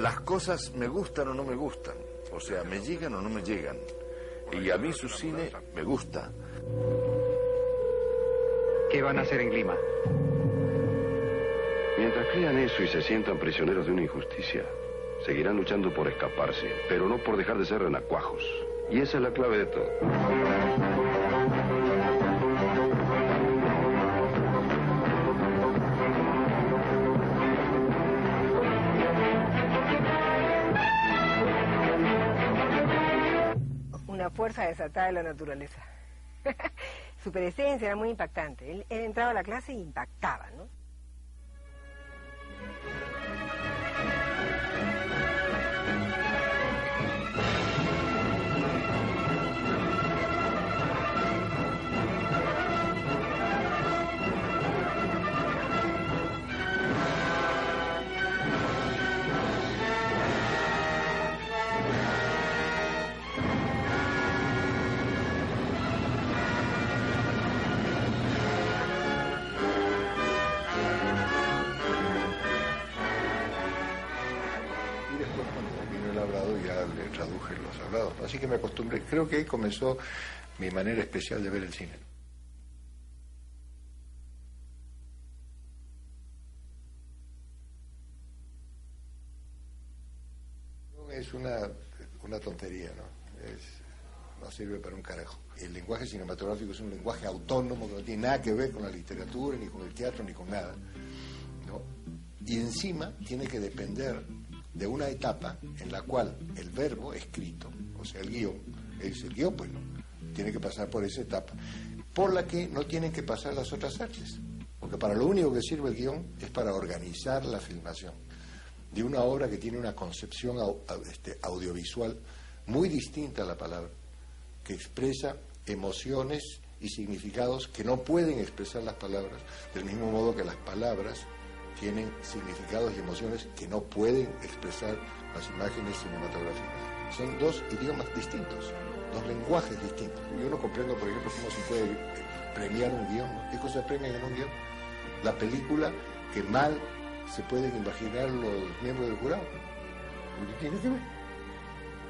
las cosas me gustan o no me gustan, o sea, me llegan o no me llegan. Y a mí su cine me gusta. ¿Qué van a hacer en Lima? Mientras crean eso y se sientan prisioneros de una injusticia, seguirán luchando por escaparse, pero no por dejar de ser renacuajos. Y esa es la clave de todo. Una fuerza desatada de la naturaleza. Su presencia era muy impactante. Él entraba a la clase e impactaba, ¿no? Traduje los hablados, así que me acostumbré. Creo que ahí comenzó mi manera especial de ver el cine. Es una tontería, ¿no? No sirve para un carajo. El lenguaje cinematográfico es un lenguaje autónomo que no tiene nada que ver con la literatura, ni con el teatro, ni con nada, ¿no? Y encima tiene que depender de una etapa en la cual el verbo escrito, o sea, el guión, pues no, tiene que pasar por esa etapa, por la que no tienen que pasar las otras artes, porque para lo único que sirve el guión es para organizar la filmación de una obra que tiene una concepción audiovisual muy distinta a la palabra, que expresa emociones y significados que no pueden expresar las palabras, del mismo modo que las palabras tienen significados y emociones que no pueden expresar las imágenes cinematográficas. Son dos idiomas distintos, dos lenguajes distintos. Yo no comprendo, por ejemplo, cómo se puede premiar un guión, ¿no? ¿Qué cosas premian en un guión? La película que mal se pueden imaginar los miembros del jurado. ¿Qué tiene que ver?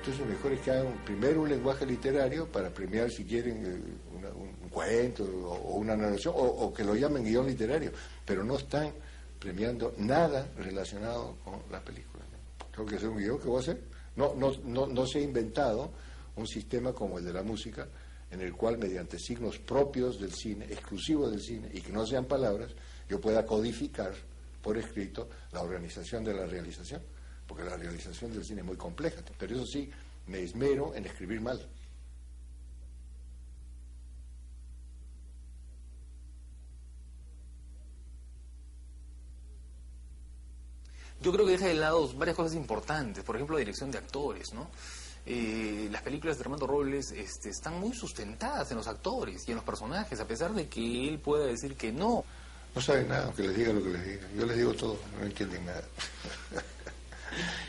Entonces mejor es que hagan primero un lenguaje literario para premiar, si quieren, un cuento o una narración, o que lo llamen guión literario, pero no están premiando nada relacionado con la película, ¿no? Tengo que hacer un guión, ¿qué voy a hacer? No se ha inventado un sistema como el de la música, en el cual mediante signos propios del cine, exclusivos del cine, y que no sean palabras, yo pueda codificar por escrito la organización de la realización, porque la realización del cine es muy compleja, pero eso sí, me esmero en escribir mal. Yo creo que deja de lado varias cosas importantes, por ejemplo, la dirección de actores, ¿no? Las películas de Armando Robles están muy sustentadas en los actores y en los personajes, a pesar de que él pueda decir que no. No saben nada, aunque les diga lo que les diga. Yo les digo todo, no entienden nada.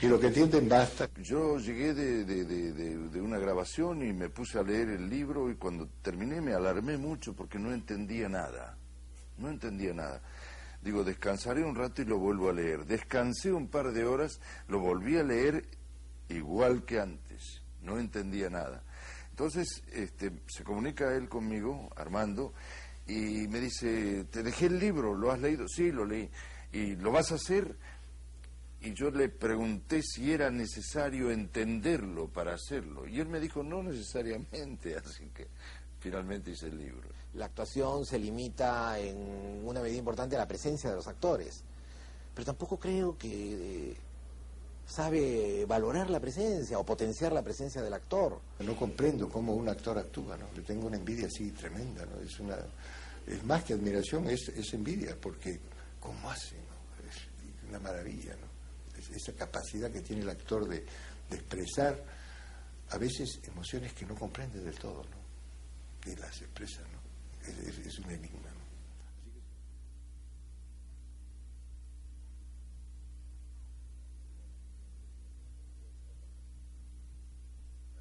Y lo que entienden basta. Yo llegué de una grabación y me puse a leer el libro, y cuando terminé me alarmé mucho porque no entendía nada. No entendía nada. Digo, descansaré un rato y lo vuelvo a leer. Descansé un par de horas, lo volví a leer igual que antes. No entendía nada. Entonces, se comunica él conmigo, Armando, y me dice, te dejé el libro, ¿lo has leído? Sí, lo leí. ¿Y lo vas a hacer? Y yo le pregunté si era necesario entenderlo para hacerlo. Y él me dijo, no necesariamente, así que finalmente hice el libro. La actuación se limita en una medida importante a la presencia de los actores, pero tampoco creo que sabe valorar la presencia o potenciar la presencia del actor. No comprendo cómo un actor actúa, ¿no? Le tengo una envidia así tremenda, ¿no? Es más que admiración, es envidia, porque ¿cómo hace, no? Es una maravilla, ¿no? Esa capacidad que tiene el actor de expresar a veces emociones que no comprende del todo, ¿no? Y las expresa, ¿no? Es un enigma, ¿no?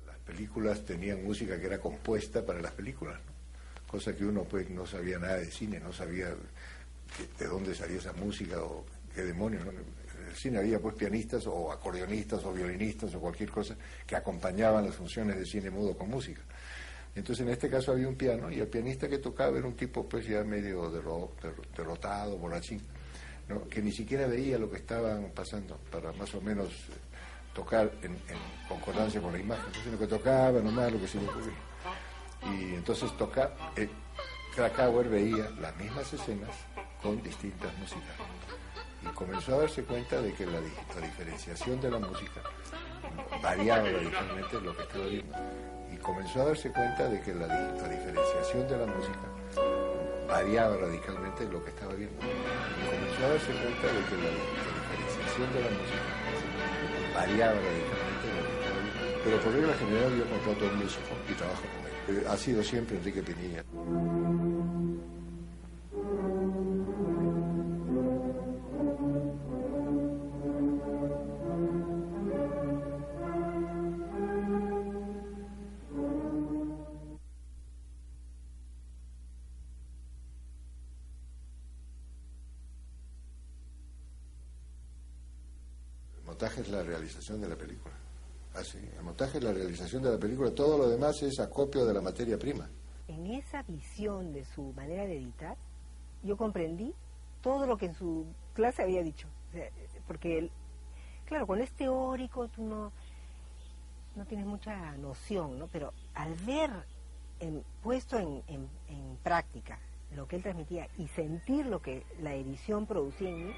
Las películas tenían música que era compuesta para las películas, ¿no? Cosa que uno pues no sabía nada de cine, no sabía de dónde salía esa música o qué demonios, ¿no? el cine había pues pianistas o acordeonistas o violinistas o cualquier cosa que acompañaban las funciones de cine mudo con música. Entonces en este caso había un piano y el pianista que tocaba era un tipo pues ya medio derrotado, borrachín, ¿no? Que ni siquiera veía lo que estaban pasando para más o menos tocar en concordancia con la imagen, sino que tocaba nomás lo que se le ocurría. Y entonces Krakauer veía las mismas escenas con distintas músicas y comenzó a darse cuenta de que la diferenciación de la música variaba radicalmente lo que estaba viendo, y comenzó a darse cuenta de que la diferenciación de la música variaba radicalmente lo que estaba viendo, y comenzó a darse cuenta de que la diferenciación de la música variaba radicalmente lo que estaba viendo. Pero por regla general yo contrato a un músico y trabajo con él. Ha sido siempre Enrique Pinilla. El montaje es la realización de la película. Así, el montaje es la realización de la película, todo lo demás es acopio de la materia prima. En esa visión de su manera de editar, yo comprendí todo lo que en su clase había dicho. O sea, porque, claro, cuando es teórico tú no tienes mucha noción, ¿no? Pero al ver puesto en práctica lo que él transmitía y sentir lo que la edición producía en mí,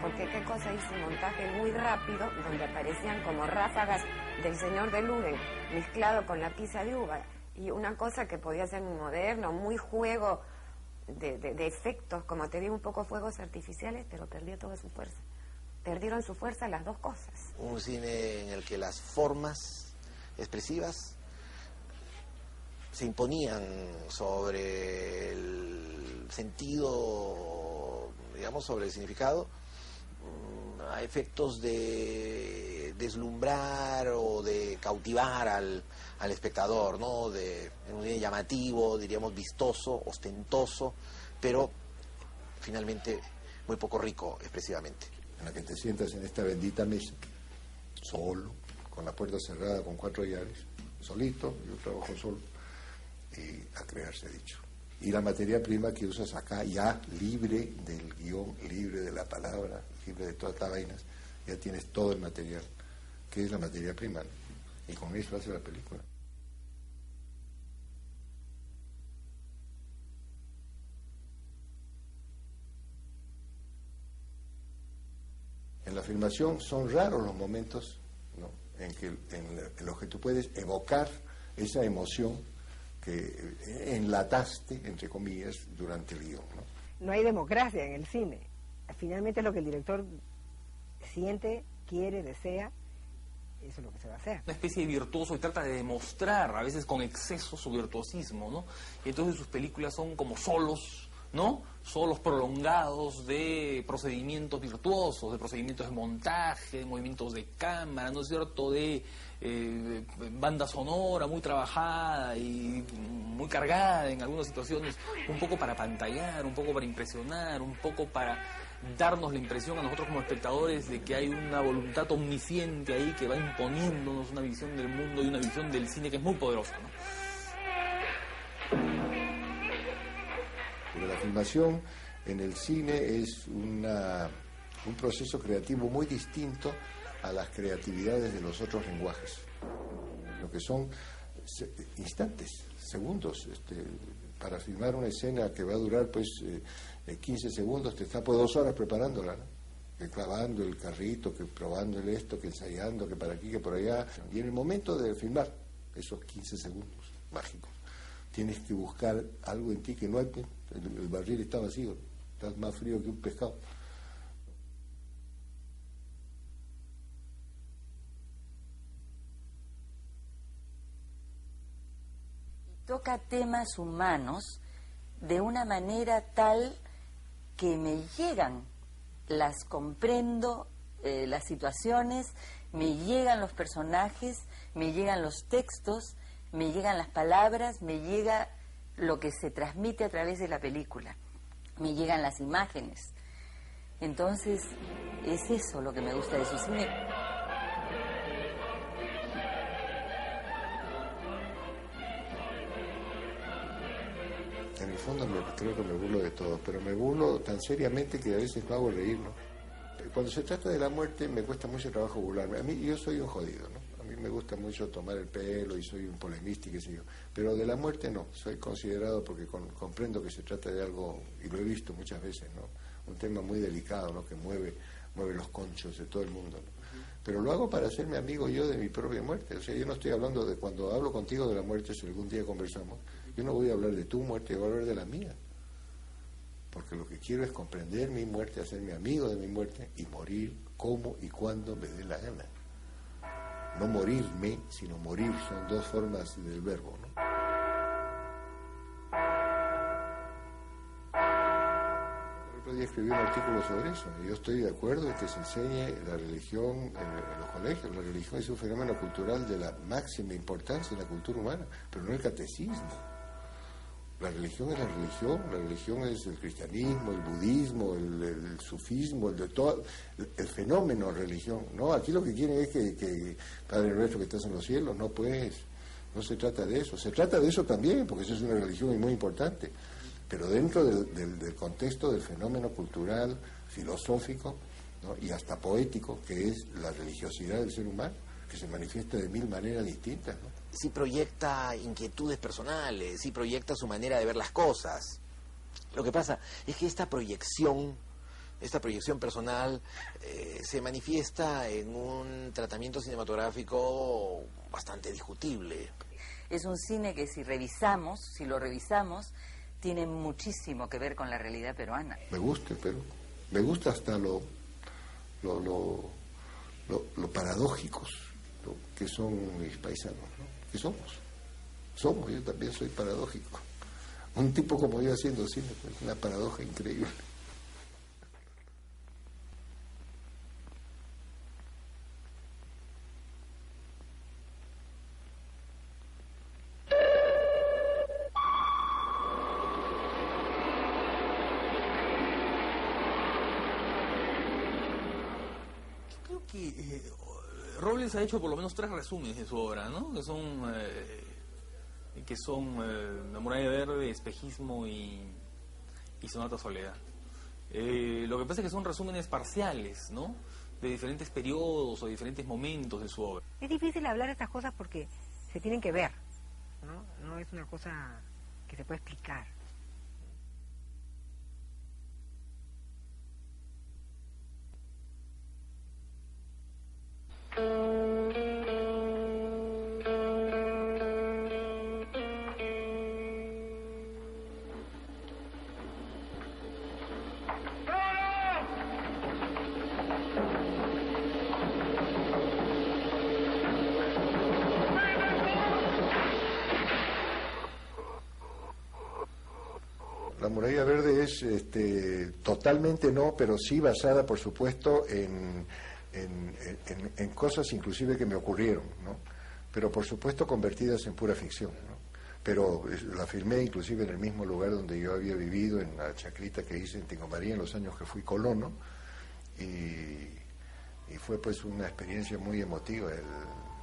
porque qué cosa hizo un montaje muy rápido donde aparecían como ráfagas del Señor de Luden mezclado con la pizza de uva, y una cosa que podía ser muy moderno, muy juego de efectos, como te digo, un poco fuegos artificiales, pero perdió toda su fuerza. Perdieron su fuerza las dos cosas. Un cine en el que las formas expresivas se imponían sobre el sentido, digamos, sobre el significado, a efectos de deslumbrar o de cautivar al espectador, ¿no? En un cine llamativo, diríamos vistoso, ostentoso, pero finalmente muy poco rico expresivamente. En la que te sientas en esta bendita mesa, solo, con la puerta cerrada con 4 llaves, solito, yo trabajo solo, y a crear se ha dicho. Y la materia prima que usas acá, ya libre del guión, libre de la palabra, libre de todas estas vainas, ya tienes todo el material, que es la materia prima, ¿no? Y con eso hace la película. En la filmación son raros los momentos, ¿no?, en los que tú puedes evocar esa emoción que enlataste, entre comillas, durante el guión, ¿no? No hay democracia en el cine. Finalmente es lo que el director siente, quiere, desea, eso es lo que se va a hacer. Una especie de virtuoso y trata de demostrar, a veces con exceso, su virtuosismo, ¿no? Y entonces sus películas son como solos, ¿no? Solos prolongados de procedimientos virtuosos, de procedimientos de montaje, de movimientos de cámara, ¿no es cierto?, de banda sonora muy trabajada y muy cargada en algunas situaciones, un poco para pantallar, un poco para impresionar, un poco para darnos la impresión a nosotros como espectadores de que hay una voluntad omnisciente ahí que va imponiéndonos una visión del mundo y una visión del cine que es muy poderosa, ¿no? Pero la filmación en el cine es un proceso creativo muy distinto a las creatividades de los otros lenguajes, lo que son instantes, segundos. Para filmar una escena que va a durar pues 15 segundos, te está por 2 horas preparándola, ¿no? Que clavando el carrito, que probándole esto, que ensayando, que para aquí, que por allá. Y en el momento de filmar, esos 15 segundos mágicos, tienes que buscar algo en ti que no hay, el barril está vacío, estás más frío que un pescado. Toca temas humanos de una manera tal que me llegan, las comprendo, las situaciones, me llegan los personajes, me llegan los textos, me llegan las palabras, me llega lo que se transmite a través de la película, me llegan las imágenes. Entonces, es eso lo que me gusta de su cine. En el fondo creo que me burlo de todo, pero me burlo tan seriamente que a veces no hago reír, ¿no? Cuando se trata de la muerte me cuesta mucho trabajo burlarme. A mí, yo soy un jodido, ¿no? A mí me gusta mucho tomar el pelo y soy un polemista y qué sé yo. Pero de la muerte no, soy considerado porque comprendo que se trata de algo, y lo he visto muchas veces, ¿no? Un tema muy delicado, ¿no? Que mueve los conchos de todo el mundo, ¿no? Pero lo hago para hacerme amigo yo de mi propia muerte. O sea, yo no estoy hablando de, cuando hablo contigo de la muerte, si algún día conversamos, yo no voy a hablar de tu muerte, voy a hablar de la mía. Porque lo que quiero es comprender mi muerte, hacerme amigo de mi muerte y morir como y cuando me dé la gana. No morirme, sino morir, son dos formas del verbo, ¿no? El otro día escribí un artículo sobre eso, y yo estoy de acuerdo en que se enseñe la religión en los colegios. La religión es un fenómeno cultural de la máxima importancia en la cultura humana, pero no el catecismo. La religión es la religión es el cristianismo, el budismo, el sufismo, el fenómeno religión. No, aquí lo que quieren es que Padre nuestro que estás en los cielos, no pues, no se trata de eso. Se trata de eso también, porque eso es una religión muy importante, pero dentro del contexto del fenómeno cultural, filosófico, ¿no? Y hasta poético, que es la religiosidad del ser humano, que se manifiesta de mil maneras distintas, ¿no? Sí proyecta inquietudes personales, sí proyecta su manera de ver las cosas. Lo que pasa es que esta proyección personal se manifiesta en un tratamiento cinematográfico bastante discutible. Es un cine que si lo revisamos, tiene muchísimo que ver con la realidad peruana. Me gusta, pero me gusta hasta lo paradójicos, ¿no? Que son mis paisanos, ¿no? Que somos, yo también soy paradójico. Un tipo como yo haciendo cine, pues, una paradoja increíble. Creo que Robles ha hecho por lo menos 3 resúmenes de su obra, ¿no? Que son La muralla verde, Espejismo y Sonata Soledad. Lo que pasa es que son resúmenes parciales, ¿no? De diferentes periodos o diferentes momentos de su obra. Es difícil hablar de estas cosas porque se tienen que ver, ¿no? No es una cosa que se puede explicar. La muralla verde es totalmente no, pero sí basada, por supuesto, en cosas inclusive que me ocurrieron, ¿no? Pero por supuesto convertidas en pura ficción, ¿no? Pero la filmé inclusive en el mismo lugar donde yo había vivido, en la chacrita que hice en Tingomaría en los años que fui colono, y fue pues una experiencia muy emotiva,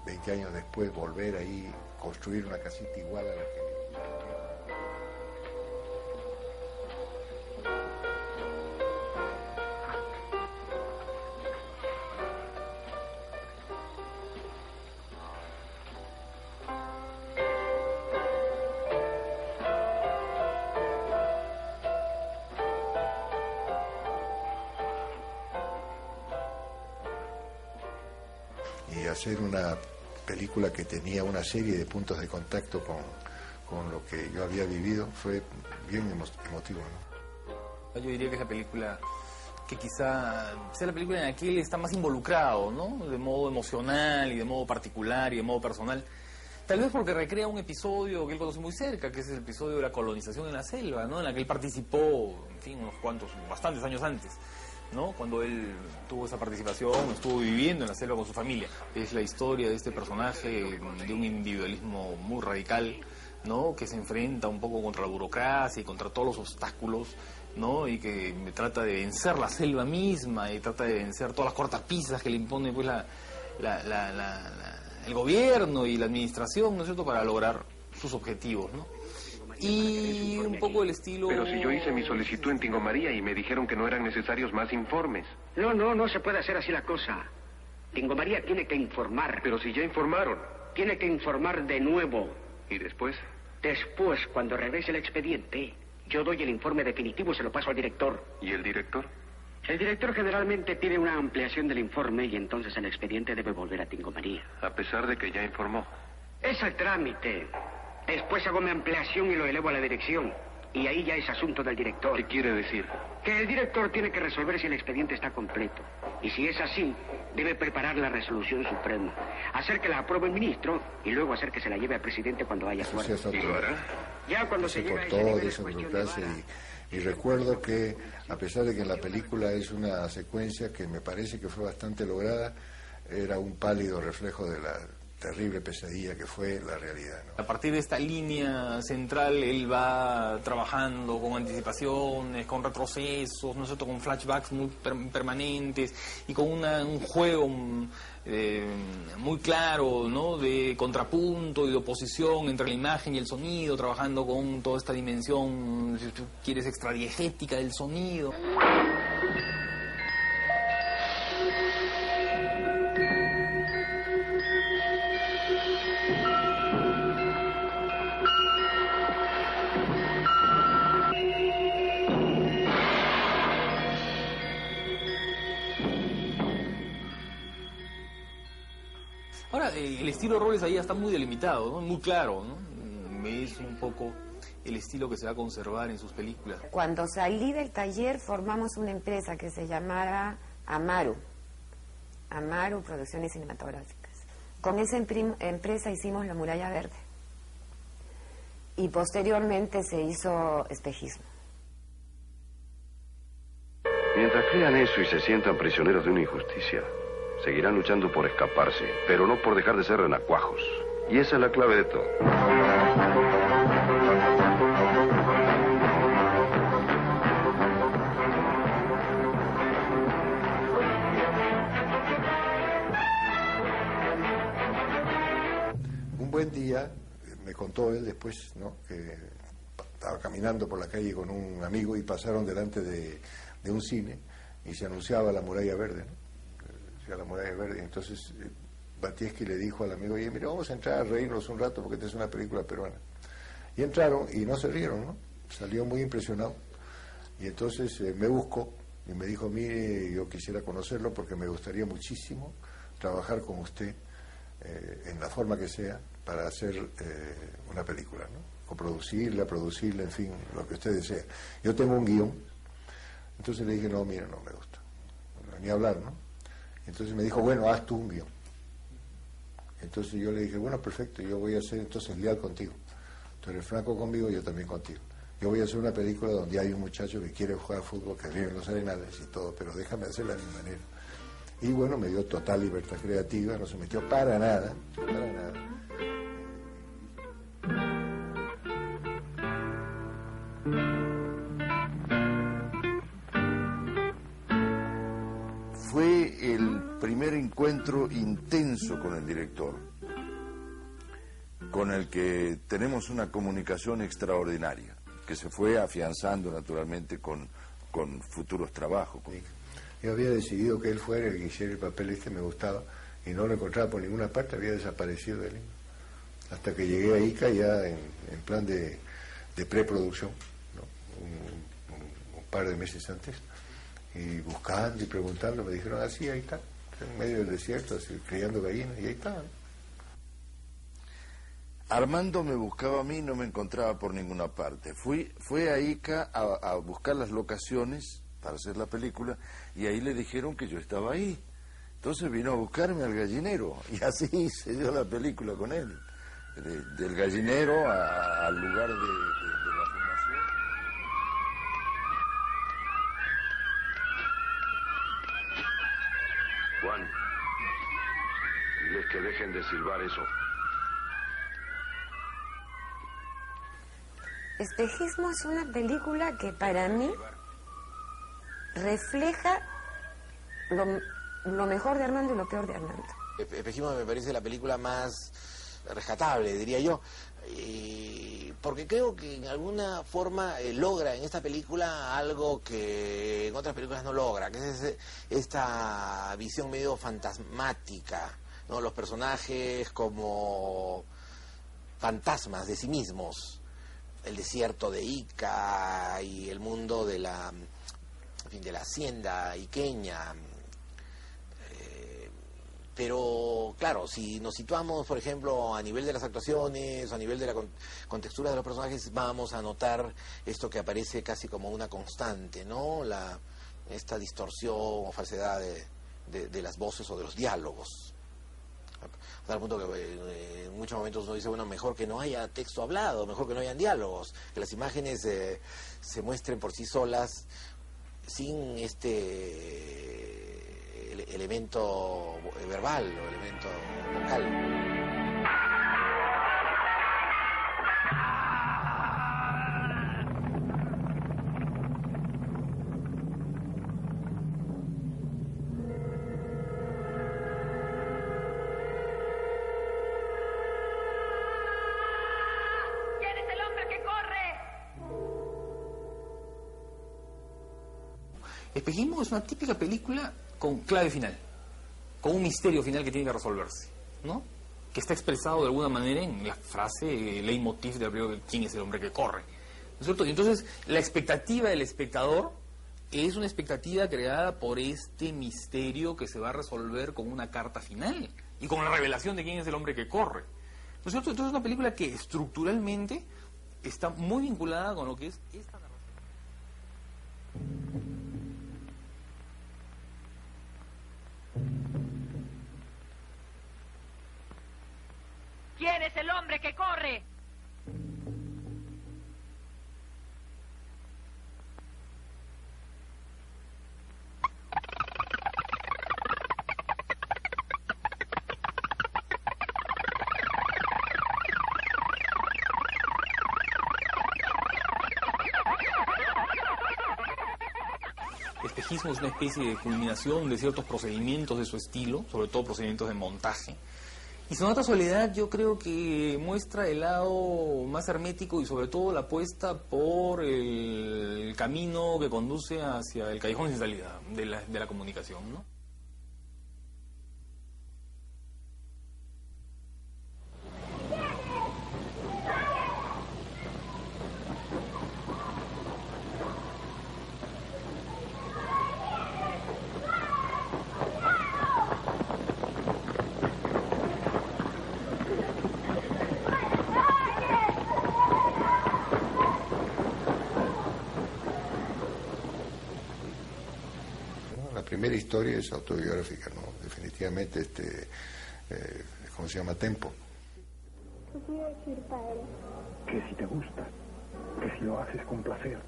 20 años después volver ahí, construir una casita igual a la que... y hacer una película que tenía una serie de puntos de contacto con lo que yo había vivido fue bien emotivo, ¿no? Yo diría que es la película que quizá sea la película en la que él está más involucrado, ¿no? De modo emocional y de modo particular y de modo personal. Tal vez porque recrea un episodio que él conoce muy cerca, que es el episodio de la colonización en la selva, ¿no? En la que él participó, en fin, bastantes años antes, ¿no? Cuando él tuvo esa participación, estuvo viviendo en la selva con su familia. Es la historia de este personaje de un individualismo muy radical, ¿no? Que se enfrenta un poco contra la burocracia y contra todos los obstáculos, ¿no? Y que trata de vencer la selva misma y trata de vencer todas las cortapisas que le impone pues el gobierno y la administración, ¿no es cierto?, para lograr sus objetivos, ¿no? Y un poco el estilo... Pero si yo hice mi solicitud en Tingo María y me dijeron que no eran necesarios más informes. No se puede hacer así la cosa. Tingo María tiene que informar. Pero si ya informaron. Tiene que informar de nuevo. ¿Y después? Después, cuando regrese el expediente, yo doy el informe definitivo y se lo paso al director. ¿Y el director? El director generalmente pide una ampliación del informe y entonces el expediente debe volver a Tingo María. A pesar de que ya informó. Es el trámite. Después hago mi ampliación y lo elevo a la dirección. Y ahí ya es asunto del director. ¿Qué quiere decir? Que el director tiene que resolver si el expediente está completo. Y si es así, debe preparar la resolución suprema. Hacer que la apruebe el ministro y luego hacer que se la lleve al presidente cuando haya acuerdo. ¿Y lo hará? Ya cuando se llega a ese nivel es cuestión de vara. Y recuerdo que, a pesar de que en la película es una secuencia que me parece que fue bastante lograda, era un pálido reflejo de la terrible pesadilla que fue la realidad, ¿no? A partir de esta línea central, él va trabajando con anticipaciones, con retrocesos, ¿no es cierto?, con flashbacks muy permanentes y con un juego muy claro, ¿no?, de contrapunto y de oposición entre la imagen y el sonido, trabajando con toda esta dimensión, si tú quieres, extradiegética del sonido. Ahora, el estilo de Robles ahí ya está muy delimitado, ¿no? Muy claro, ¿no? Es un poco el estilo que se va a conservar en sus películas. Cuando salí del taller formamos una empresa que se llamaba Amaru Producciones Cinematográficas. Con esa empresa hicimos La Muralla Verde y posteriormente se hizo Espejismo. Mientras crean eso y se sientan prisioneros de una injusticia, seguirán luchando por escaparse, pero no por dejar de ser renacuajos. Y esa es la clave de todo. Un buen día, me contó él después, ¿no?, que estaba caminando por la calle con un amigo y pasaron delante de un cine y se anunciaba La Muralla Verde, ¿no? A La Muralla Verde. Entonces Batieski le dijo al amigo: oye, mira, vamos a entrar a reírnos un rato porque esta es una película peruana. Y entraron y no se rieron, ¿no? Salió muy impresionado. Y entonces me buscó y me dijo: mire, yo quisiera conocerlo porque me gustaría muchísimo trabajar con usted en la forma que sea para hacer una película, ¿no? Coproducirla, producirla, en fin, lo que usted desea. Yo tengo un guión. Entonces le dije: no, mira, no me gusta. Ni hablar, ¿no? Entonces me dijo: bueno, haz tú un guión. Entonces yo le dije: bueno, perfecto, yo voy a ser entonces leal contigo. Tú eres franco conmigo, yo también contigo. Yo voy a hacer una película donde hay un muchacho que quiere jugar fútbol, que vive en los Arenales y todo, pero déjame hacerla de mi manera. Y bueno, me dio total libertad creativa, no se metió para nada, para nada. Fue el primer encuentro intenso con el director, con el que tenemos una comunicación extraordinaria, que se fue afianzando naturalmente con futuros trabajos. Yo había decidido que él fuera el que hiciera el papel me gustaba, y no lo encontraba por ninguna parte, había desaparecido de él. Hasta que llegué a Ica ya en plan de preproducción, ¿no? un par de meses antes. Y buscando y preguntando, me dijeron: así, ahí está, en medio del desierto, así, criando gallinas, y ahí está. Armando me buscaba a mí, no me encontraba por ninguna parte. Fue a Ica a buscar las locaciones para hacer la película y ahí le dijeron que yo estaba ahí. Entonces vino a buscarme al gallinero y así se dio la película con él. Del gallinero al lugar de la filmación. Juan, diles que dejen de silbar eso. Espejismo es una película que para mí refleja lo mejor de Armando y lo peor de Armando. Espejismo me parece la película más rescatable, diría yo, porque creo que en alguna forma logra en esta película algo que en otras películas no logra, que es esta visión medio fantasmática, ¿no? Los personajes como fantasmas de sí mismos, el desierto de Ica y el mundo de la hacienda iqueña. Pero, claro, si nos situamos, por ejemplo, a nivel de las actuaciones, a nivel de la contextura de los personajes, vamos a notar esto que aparece casi como una constante, ¿no? Esta distorsión o falsedad de las voces o de los diálogos. A tal punto que en muchos momentos uno dice, bueno, mejor que no haya texto hablado, mejor que no hayan diálogos, que las imágenes se muestren por sí solas sin elemento verbal o elemento vocal. Espejismo es una típica película con clave final, con un misterio final que tiene que resolverse, ¿no? Que está expresado de alguna manera en la frase leitmotiv del libro, ¿quién es el hombre que corre? ¿No es cierto? Y entonces la expectativa del espectador es una expectativa creada por este misterio que se va a resolver con una carta final y con la revelación de quién es el hombre que corre. ¿No es cierto? Entonces es una película que estructuralmente está muy vinculada con lo que es esta narración. ¿Quién es el hombre que corre? Espejismo es una especie de culminación de ciertos procedimientos de su estilo, sobre todo procedimientos de montaje. Y Sonata Soledad yo creo que muestra el lado más hermético y sobre todo la apuesta por el camino que conduce hacia el callejón sin salida de la comunicación, ¿no? La primera historia es autobiográfica, ¿no? Definitivamente, ¿cómo se llama? Tempo. ¿Qué quiere decir, padre? Que si te gusta, que si lo haces con placer.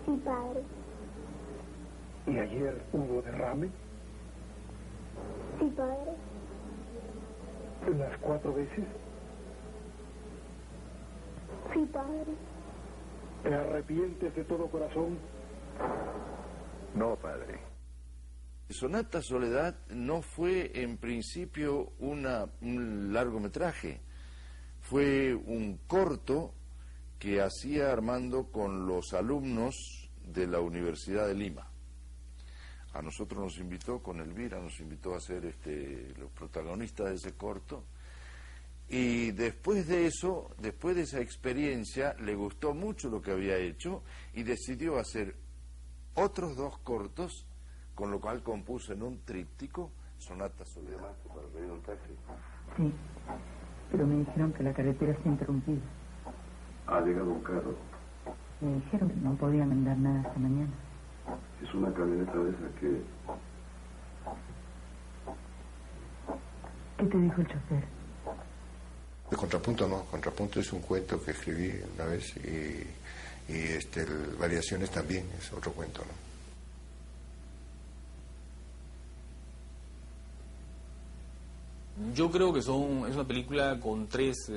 Sí, padre. ¿Y ayer hubo derrame? Sí, padre. ¿Las 4 veces? Sí, padre. ¿Te arrepientes de todo corazón? No, padre. Sonata Soledad no fue en principio un largometraje, fue un corto que hacía Armando con los alumnos de la Universidad de Lima. A nosotros nos invitó, con Elvira, nos invitó a ser los protagonistas de ese corto. Y después de eso, después de esa experiencia, le gustó mucho lo que había hecho y decidió hacer otros 2 cortos, con lo cual compuso en un tríptico Sonata Soledad. Sí. pero me dijeron que la carretera está interrumpida. Ha llegado un carro. Me dijeron que no podían andar nada hasta mañana. Es una camioneta de esa que... ¿Qué te dijo el chofer? De Contrapunto no. Contrapunto es un cuento que escribí una vez y Variaciones también es otro cuento, ¿no? Yo creo que es una película con 3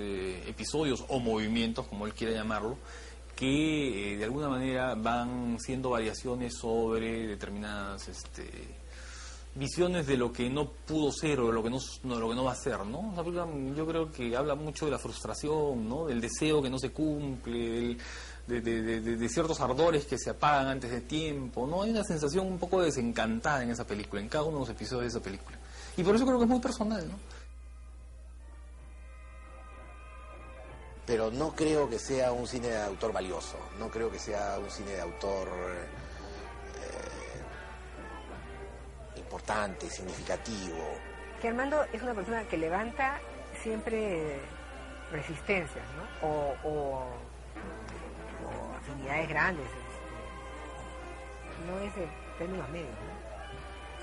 episodios o movimientos, como él quiera llamarlo, que de alguna manera van siendo variaciones sobre determinadas visiones de lo que no pudo ser o de lo que no va a ser, ¿no? Una película, yo creo que habla mucho de la frustración, ¿no? Del deseo que no se cumple, de ciertos ardores que se apagan antes de tiempo, ¿no? Hay una sensación un poco desencantada en esa película, en cada uno de los episodios de esa película. Y por eso creo que es muy personal, ¿no? Pero no creo que sea un cine de autor valioso, no creo que sea un cine de autor importante, significativo. Que Armando es una persona que levanta siempre resistencias, ¿no? O afinidades grandes. No es el término medio, ¿no?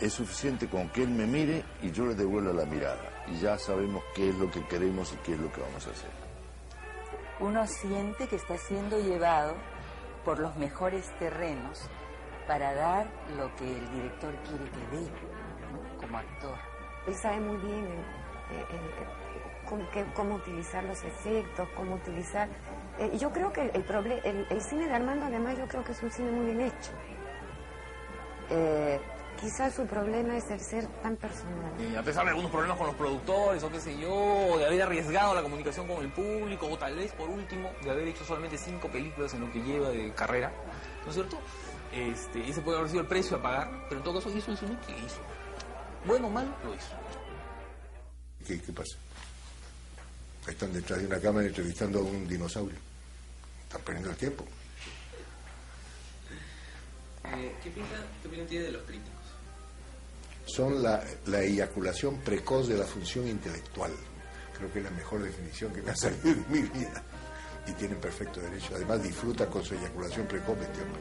Es suficiente con que él me mire y yo le devuelva la mirada. Y ya sabemos qué es lo que queremos y qué es lo que vamos a hacer. Uno siente que está siendo llevado por los mejores terrenos para dar lo que el director quiere que dé, ¿no? Como actor. Él sabe muy bien cómo utilizar los efectos, cómo utilizar... yo creo que el cine de Armando, además, yo creo que es un cine muy bien hecho. Quizás su problema es el ser tan personal. A pesar de algunos problemas con los productores o qué sé yo, de haber arriesgado la comunicación con el público, o tal vez por último de haber hecho solamente 5 películas en lo que lleva de carrera, ¿no es cierto? Ese puede haber sido el precio a pagar, pero en todo caso hizo el cine que hizo. Bueno o mal, lo hizo. ¿Qué pasa? Ahí están detrás de una cámara entrevistando a un dinosaurio. Están perdiendo el tiempo. ¿Qué opinión tiene de los críticos? Son la eyaculación precoz de la función intelectual. Creo que es la mejor definición que me ha salido en mi vida. Y tienen perfecto derecho. Además, disfruta con su eyaculación precoz este hombre.